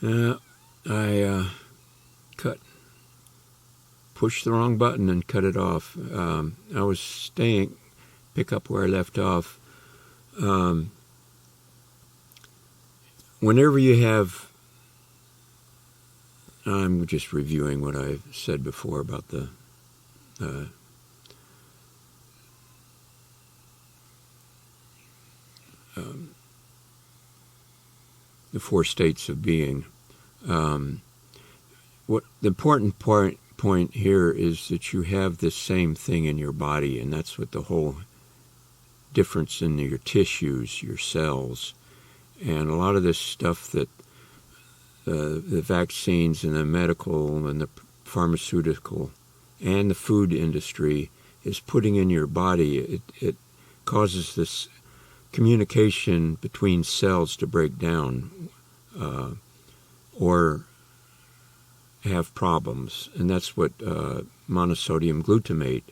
I pushed the wrong button and cut it off. I was pick up where I left off. Whenever you have, I'm just reviewing what I've said before about the four states of being. What the important point here is that you have this same thing in your body, and that's what the whole difference in your tissues, your cells, and a lot of this stuff that the vaccines and the medical and the pharmaceutical and the food industry is putting in your body, it causes this communication between cells to break down or have problems. And that's what monosodium glutamate,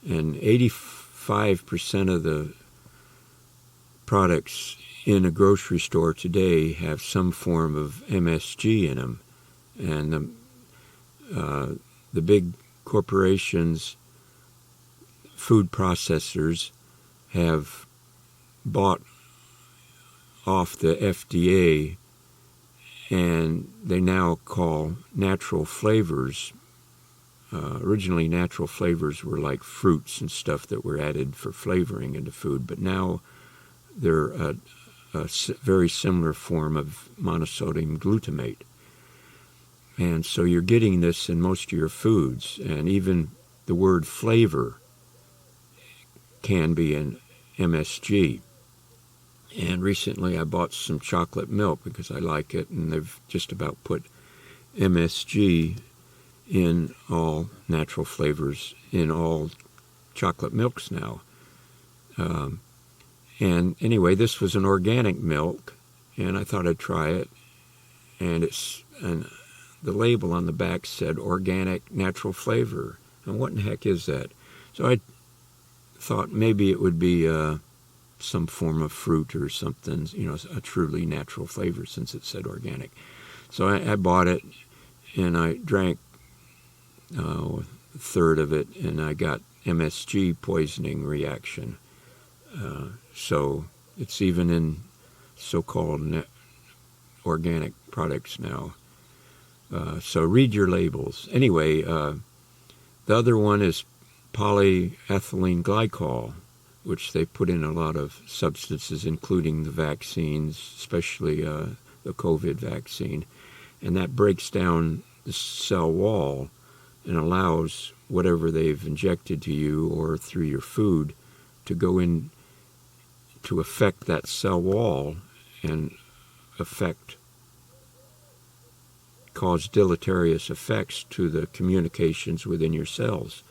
and 85% of the products in a grocery store today have some form of MSG in them. And the big corporations, food processors, have bought off the FDA, and they now call natural flavors. Originally, natural flavors were like fruits and stuff that were added for flavoring into food, but now they're a very similar form of monosodium glutamate. And so you're getting this in most of your foods, and even the word flavor can be an MSG. And recently I bought some chocolate milk because I like it, and they've just about put MSG in all natural flavors in all chocolate milks now. And anyway, this was an organic milk, and I thought I'd try it. And the label on the back said organic natural flavor. And what in the heck is that? So I thought maybe it would be some form of fruit or something, a truly natural flavor since it said organic. So I bought it, and I drank a third of it, and I got MSG poisoning reaction. So it's even in so-called organic products now. So read your labels. Anyway, the other one is polyethylene glycol, which they put in a lot of substances, including the vaccines, especially the COVID vaccine. And that breaks down the cell wall and allows whatever they've injected to you or through your food to go in to affect that cell wall and cause deleterious effects to the communications within your cells.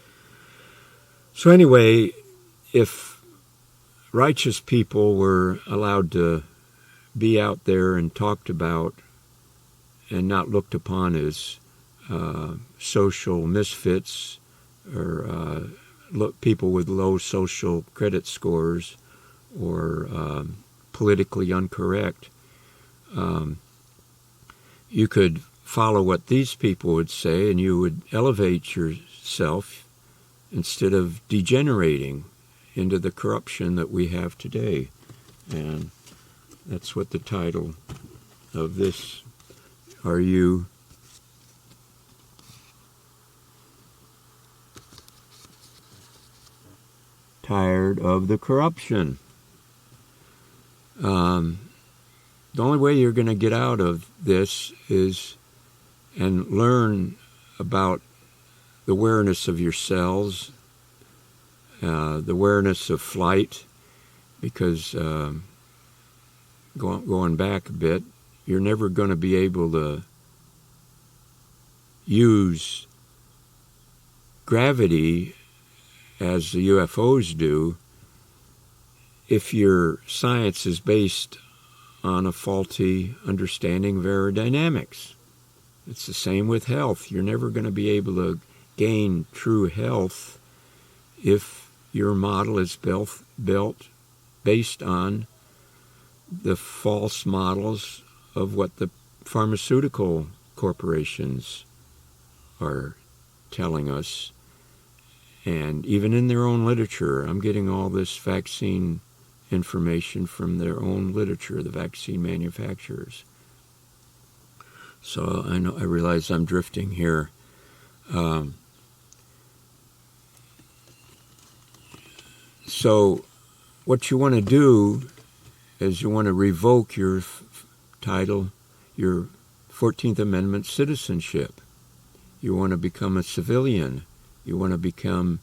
So anyway, if righteous people were allowed to be out there and talked about and not looked upon as social misfits or people with low social credit scores or politically incorrect, you could follow what these people would say, and you would elevate yourself instead of degenerating into the corruption that we have today. And that's what the title of this, Are You Tired of the Corruption? The only way you're going to get out of this is and learn about the awareness of your cells, the awareness of flight, because going back a bit, you're never going to be able to use gravity as the UFOs do if your science is based on a faulty understanding of aerodynamics. It's the same with health. You're never going to be able to gain true health if your model is built based on the false models of what the pharmaceutical corporations are telling us, and even in their own literature. I'm getting all this vaccine information from their own literature, the vaccine manufacturers. So I realize I'm drifting here. So what you want to do is you want to revoke your title, your 14th Amendment citizenship. You want to become a civilian. You want to become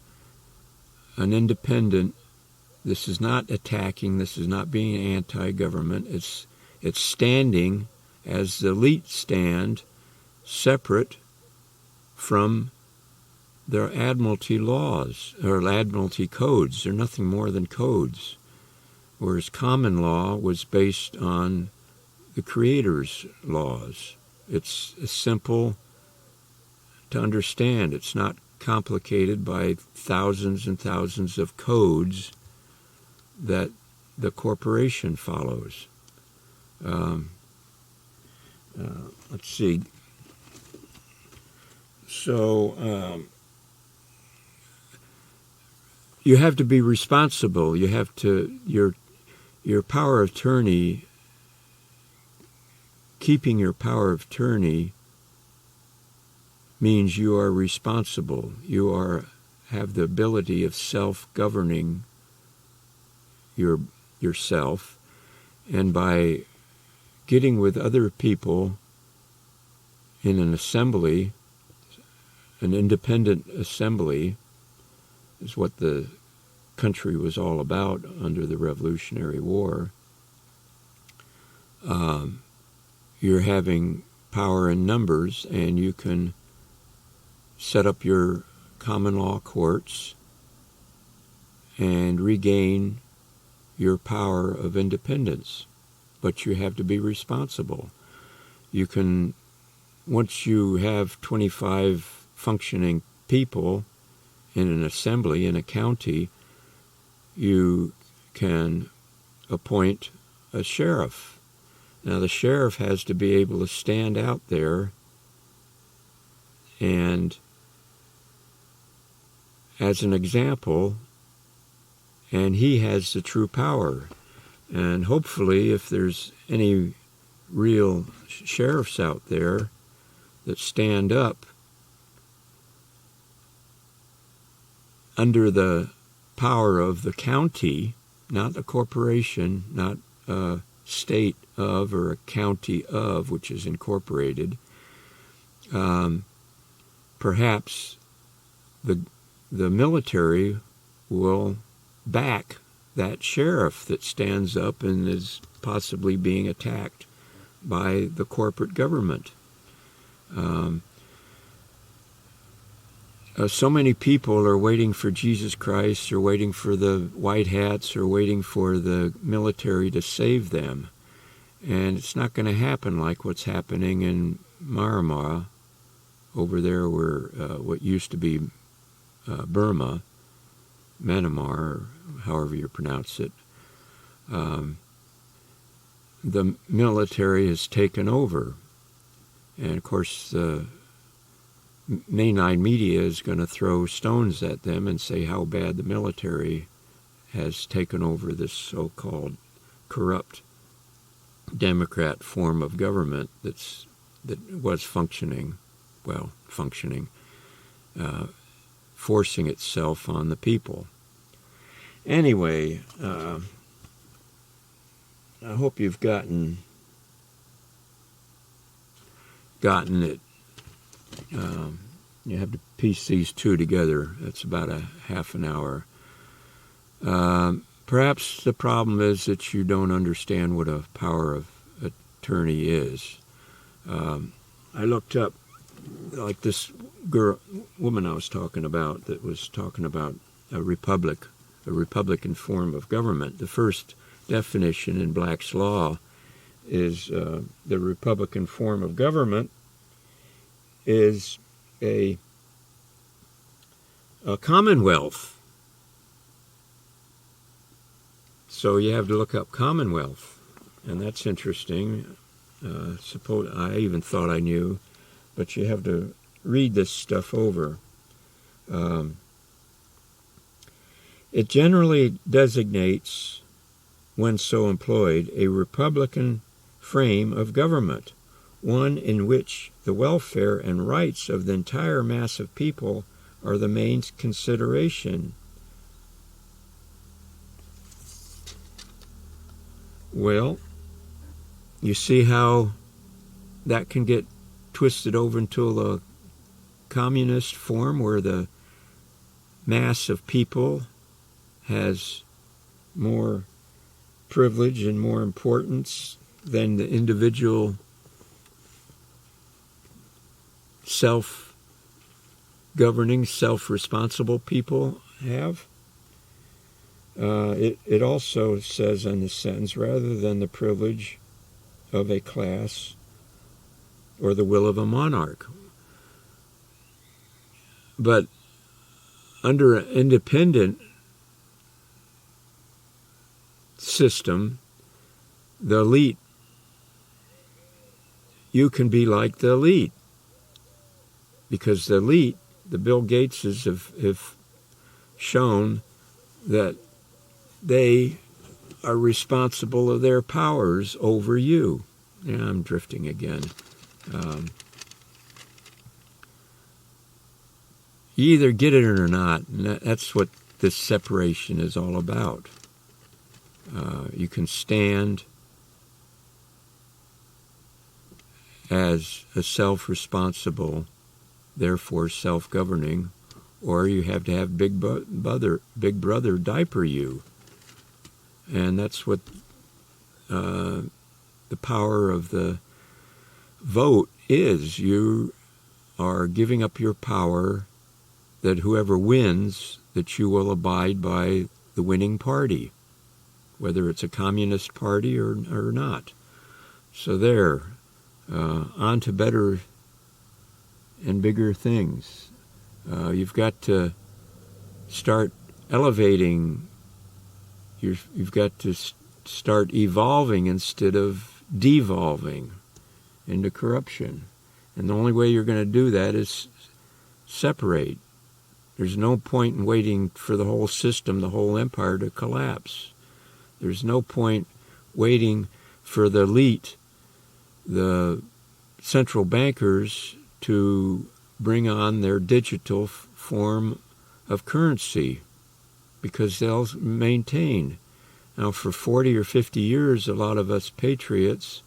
an independent. This is not attacking. This is not being anti-government. It's standing as the elite stand, separate from their admiralty laws, or admiralty codes. They're nothing more than codes. Whereas common law was based on the Creator's laws. It's simple to understand. It's not complicated by thousands and thousands of codes that the corporation follows. Let's see. So you have to be responsible. You have to, your power of attorney, keeping your power of attorney means you are responsible. You have the ability of self-governing yourself, and by getting with other people in an assembly, an independent assembly, is what the country was all about under the Revolutionary War. You're having power in numbers, and you can set up your common law courts and regain your power of independence. But you have to be responsible. You can, once you have 25 functioning people in an assembly, in a county, you can appoint a sheriff. Now, the sheriff has to be able to stand out there and, as an example, and he has the true power. And hopefully, if there's any real sheriffs out there that stand up under the power of the county, not a corporation, not a state of or a county of, which is incorporated, perhaps the military will back that sheriff that stands up and is possibly being attacked by the corporate government. So many people are waiting for Jesus Christ, or waiting for the white hats, or waiting for the military to save them. And it's not going to happen like what's happening in Myanmar, over there where what used to be Burma, Myanmar, or however you pronounce it. The military has taken over. And of course, the mainline media is going to throw stones at them and say how bad the military has taken over this so-called corrupt Democrat form of government that was functioning, forcing itself on the people. Anyway, I hope you've gotten it. You have to piece these two together. That's about a half an hour. Perhaps the problem is that you don't understand what a power of attorney is. I looked up, like this woman I was talking about, that was talking about a Republican form of government. The first definition in Black's Law is the Republican form of government is a commonwealth. So you have to look up commonwealth, and that's interesting. I even thought I knew, but you have to read this stuff over. It generally designates, when so employed, a Republican frame of government, one in which the welfare and rights of the entire mass of people are the main consideration. Well, you see how that can get twisted over into a communist form where the mass of people has more privilege and more importance than the individual self-governing, self-responsible people have. It also says in the sentence, rather than the privilege of a class or the will of a monarch. But under an independent system, the elite, you can be like the elite. Because the elite, the Bill Gateses have shown that they are responsible of their powers over you. Yeah, I'm drifting again. You either get it or not, and that's what this separation is all about. You can stand as a self-responsible, therefore self-governing, or you have to have Big Brother diaper you. And that's what the power of the vote is. You are giving up your power that whoever wins, that you will abide by the winning party, whether it's a communist party or not. So there, on to better and bigger things. You've got to start elevating. You've got to start evolving instead of devolving into corruption. And the only way you're going to do that is separate. There's no point in waiting for the whole system, the whole empire to collapse. There's no point waiting for the elite, the central bankers, to bring on their digital form of currency, because they'll maintain. Now, for 40 or 50 years, a lot of us patriots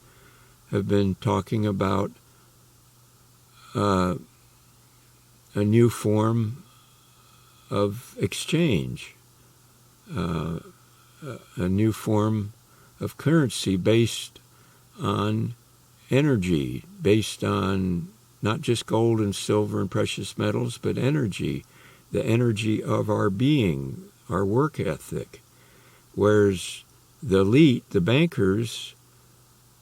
have been talking about a new form of exchange, a new form of currency based on energy, based on not just gold and silver and precious metals, but energy, the energy of our being, our work ethic. Whereas the elite, the bankers,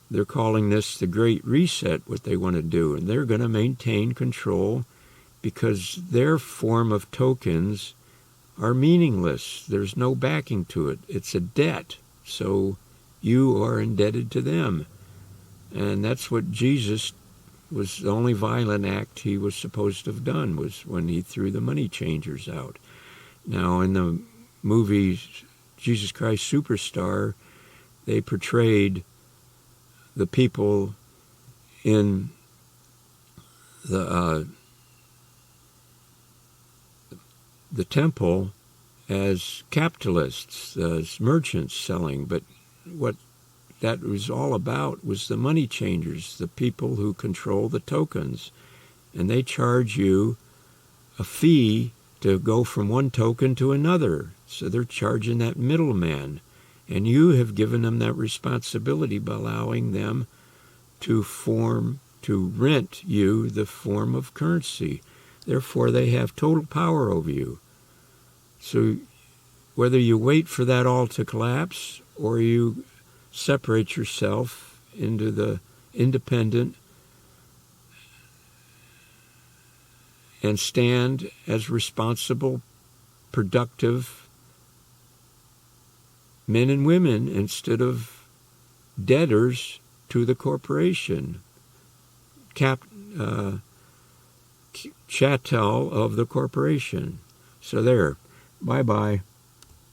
they're calling this the Great Reset, what they want to do, and they're going to maintain control because their form of tokens are meaningless. There's no backing to it. It's a debt, so you are indebted to them. And that's what Jesus was, the only violent act he was supposed to have done was when he threw the money changers out. Now, in the movie Jesus Christ Superstar, they portrayed the people in the temple as capitalists, as merchants selling, but what that was all about was the money changers, the people who control the tokens. And they charge you a fee to go from one token to another. So they're charging that middleman. And you have given them that responsibility by allowing them to rent you the form of currency. Therefore, they have total power over you. So whether you wait for that all to collapse or you separate yourself into the independent and stand as responsible, productive men and women instead of debtors to the corporation, chattel of the corporation. So there. Bye-bye.